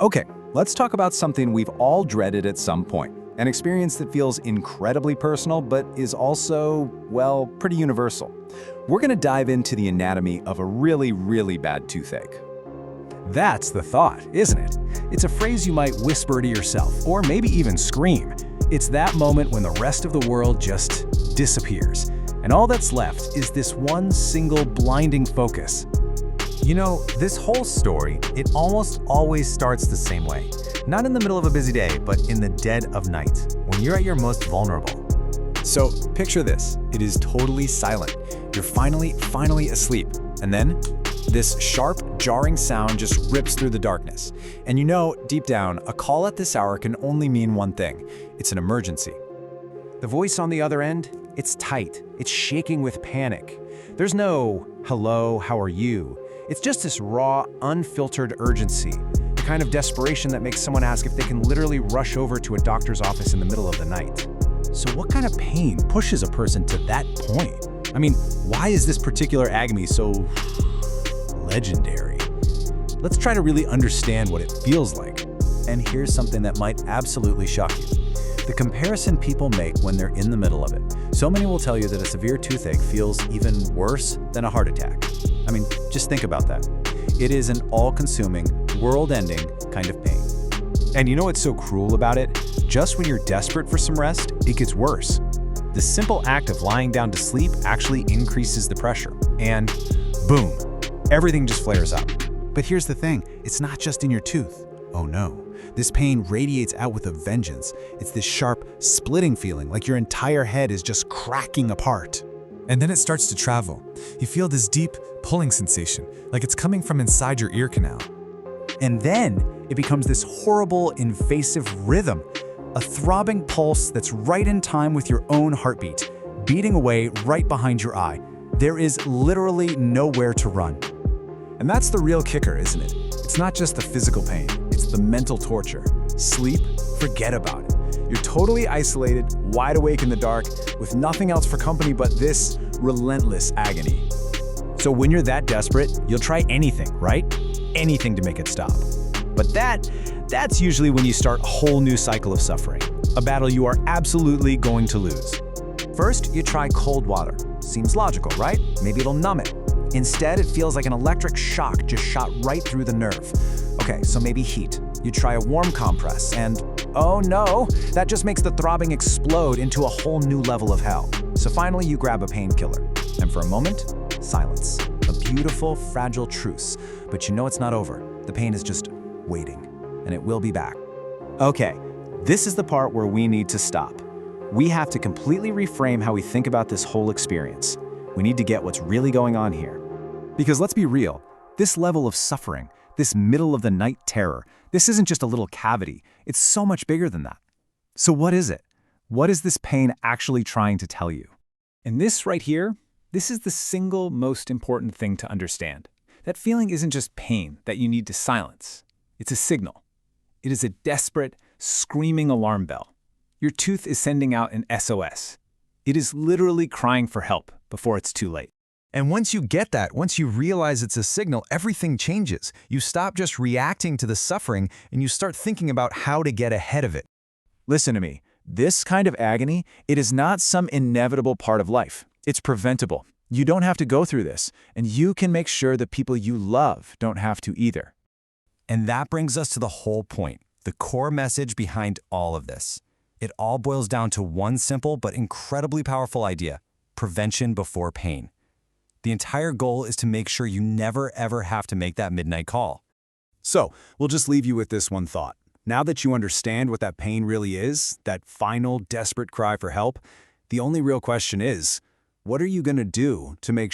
Okay, let's talk about something we've all dreaded at some point. An experience that feels incredibly personal, but is also, well, pretty universal. We're gonna dive into the anatomy of a really, really bad toothache. That's the thought, isn't it? It's a phrase you might whisper to yourself, or maybe even scream. It's that moment when the rest of the world just disappears, and all that's left is this one single blinding focus. You know, this whole story, it almost always starts the same way. Not in the middle of a busy day, but in the dead of night, when you're at your most vulnerable. So picture this, it is totally silent. You're finally asleep. And then this sharp, jarring sound just rips through the darkness. And you know, deep down, a call at this hour can only mean one thing. It's an emergency. The voice on the other end, it's tight. It's shaking with panic. There's no, "Hello, how are you?" It's just this raw, unfiltered urgency, the kind of desperation that makes someone ask if they can literally rush over to a doctor's office in the middle of the night. So what kind of pain pushes a person to that point? I mean, why is this particular agony so legendary? Let's try to really understand what it feels like. And here's something that might absolutely shock you. The comparison people make when they're in the middle of it. So many will tell you that a severe toothache feels even worse than a heart attack. I mean, just think about that. It is an all-consuming, world-ending kind of pain. And you know what's so cruel about it? Just when you're desperate for some rest, it gets worse. The simple act of lying down to sleep actually increases the pressure. And boom, everything just flares up. But here's the thing, it's not just in your tooth. Oh no. This pain radiates out with a vengeance. It's this sharp, splitting feeling, like your entire head is just cracking apart. And then it starts to travel. You feel this deep, pulling sensation, like it's coming from inside your ear canal. And then it becomes this horrible, invasive rhythm, a throbbing pulse that's right in time with your own heartbeat, beating away right behind your eye. There is literally nowhere to run. And that's the real kicker, isn't it? It's not just the physical pain, it's the mental torture. Sleep, forget about it. You're totally isolated, wide awake in the dark, with nothing else for company but this relentless agony. So when you're that desperate, you'll try anything, right? Anything to make it stop. But that's usually when you start a whole new cycle of suffering, a battle you are absolutely going to lose. First, you try cold water. Seems logical, right? Maybe it'll numb it. Instead, it feels like an electric shock just shot right through the nerve. Okay, so maybe heat. You try a warm compress, and oh no, that just makes the throbbing explode into a whole new level of hell. So finally, you grab a painkiller. And for a moment, silence. A beautiful, fragile truce. But you know it's not over. The pain is just waiting, and it will be back. Okay, this is the part where we need to stop. We have to completely reframe how we think about this whole experience. We need to get what's really going on here. Because let's be real, this level of suffering, this middle-of-the-night terror, this isn't just a little cavity. It's so much bigger than that. So what is it? What is this pain actually trying to tell you? And this right here, this is the single most important thing to understand. That feeling isn't just pain that you need to silence. It's a signal. It is a desperate, screaming alarm bell. Your tooth is sending out an SOS. It is literally crying for help before it's too late. And once you get that, once you realize it's a signal, everything changes. You stop just reacting to the suffering and you start thinking about how to get ahead of it. Listen to me. This kind of agony, it is not some inevitable part of life. It's preventable. You don't have to go through this, and you can make sure the people you love don't have to either. And that brings us to the whole point, the core message behind all of this. It all boils down to one simple but incredibly powerful idea: prevention before pain. The entire goal is to make sure you never ever have to make that midnight call. So, we'll just leave you with this one thought. Now that you understand what that pain really is, that final, desperate cry for help, the only real question is, what are you going to do to make